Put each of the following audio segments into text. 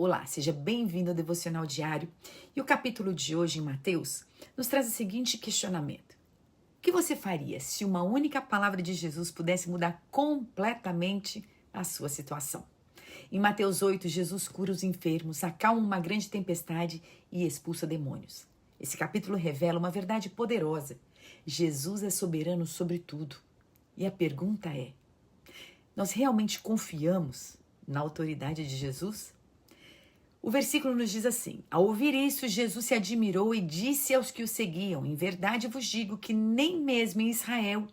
Olá, seja bem-vindo ao Devocional Diário. E o capítulo de hoje em Mateus nos traz o seguinte questionamento. O que você faria se uma única palavra de Jesus pudesse mudar completamente a sua situação? Em Mateus 8, Jesus cura os enfermos, acalma uma grande tempestade e expulsa demônios. Esse capítulo revela uma verdade poderosa. Jesus é soberano sobre tudo. E a pergunta é, nós realmente confiamos na autoridade de Jesus? O versículo nos diz assim: ao ouvir isso, Jesus se admirou e disse aos que o seguiam: em verdade vos digo que nem mesmo em Israel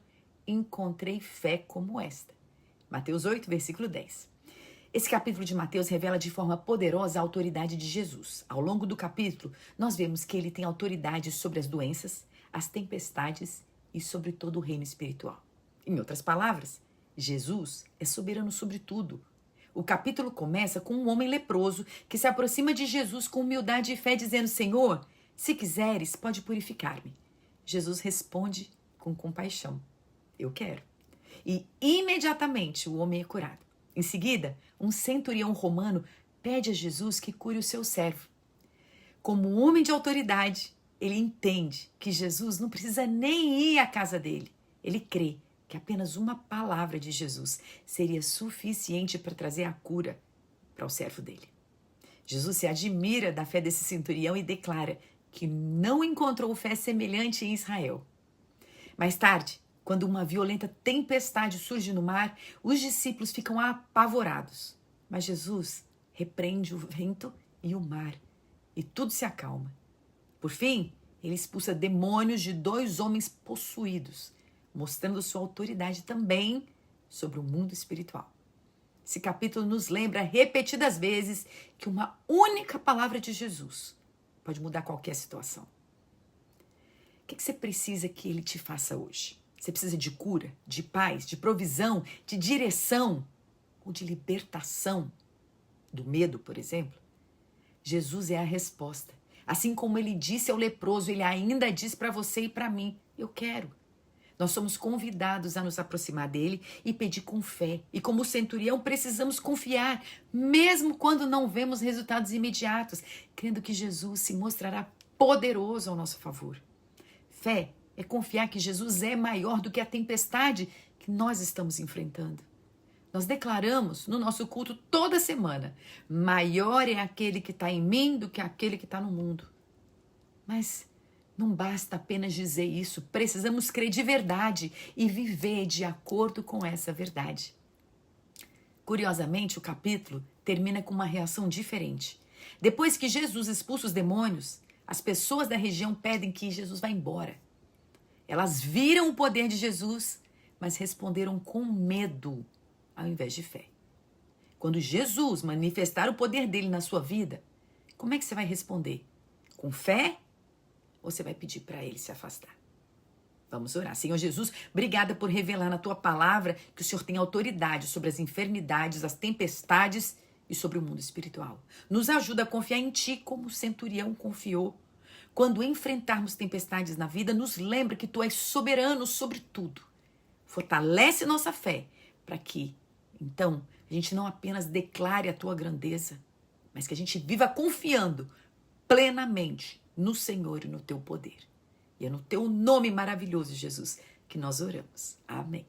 encontrei fé como esta. Mateus 8, versículo 10. Esse capítulo de Mateus revela de forma poderosa a autoridade de Jesus. Ao longo do capítulo, nós vemos que ele tem autoridade sobre as doenças, as tempestades e sobre todo o reino espiritual. Em outras palavras, Jesus é soberano sobre tudo. O capítulo começa com um homem leproso que se aproxima de Jesus com humildade e fé, dizendo: Senhor, se quiseres, pode purificar-me. Jesus responde com compaixão: eu quero. E imediatamente o homem é curado. Em seguida, um centurião romano pede a Jesus que cure o seu servo. Como um homem de autoridade, ele entende que Jesus não precisa nem ir à casa dele. Ele crê que apenas uma palavra de Jesus seria suficiente para trazer a cura para o servo dele. Jesus se admira da fé desse centurião e declara que não encontrou fé semelhante em Israel. Mais tarde, quando uma violenta tempestade surge no mar, os discípulos ficam apavorados. Mas Jesus repreende o vento e o mar, e tudo se acalma. Por fim, ele expulsa demônios de 2 homens possuídos, mostrando sua autoridade também sobre o mundo espiritual. Esse capítulo nos lembra repetidas vezes que uma única palavra de Jesus pode mudar qualquer situação. O que você precisa que ele te faça hoje? Você precisa de cura, de paz, de provisão, de direção ou de libertação do medo, por exemplo? Jesus é a resposta. Assim como ele disse ao leproso, ele ainda diz para você e para mim: eu quero. Nós somos convidados a nos aproximar dele e pedir com fé. E como centurião, precisamos confiar, mesmo quando não vemos resultados imediatos, crendo que Jesus se mostrará poderoso ao nosso favor. Fé é confiar que Jesus é maior do que a tempestade que nós estamos enfrentando. Nós declaramos no nosso culto toda semana: maior é aquele que está em mim do que aquele que está no mundo. Mas não basta apenas dizer isso, precisamos crer de verdade e viver de acordo com essa verdade. Curiosamente, o capítulo termina com uma reação diferente. Depois que Jesus expulsa os demônios, as pessoas da região pedem que Jesus vá embora. Elas viram o poder de Jesus, mas responderam com medo ao invés de fé. Quando Jesus manifestar o poder dele na sua vida, como é que você vai responder? Com fé? Ou você vai pedir para ele se afastar? Vamos orar. Senhor Jesus, obrigada por revelar na tua palavra que o Senhor tem autoridade sobre as enfermidades, as tempestades e sobre o mundo espiritual. Nos ajuda a confiar em ti como o centurião confiou. Quando enfrentarmos tempestades na vida, nos lembra que tu és soberano sobre tudo. Fortalece nossa fé para que, então, a gente não apenas declare a tua grandeza, mas que a gente viva confiando plenamente no Senhor e no teu poder. E é no teu nome maravilhoso, Jesus, que nós oramos. Amém.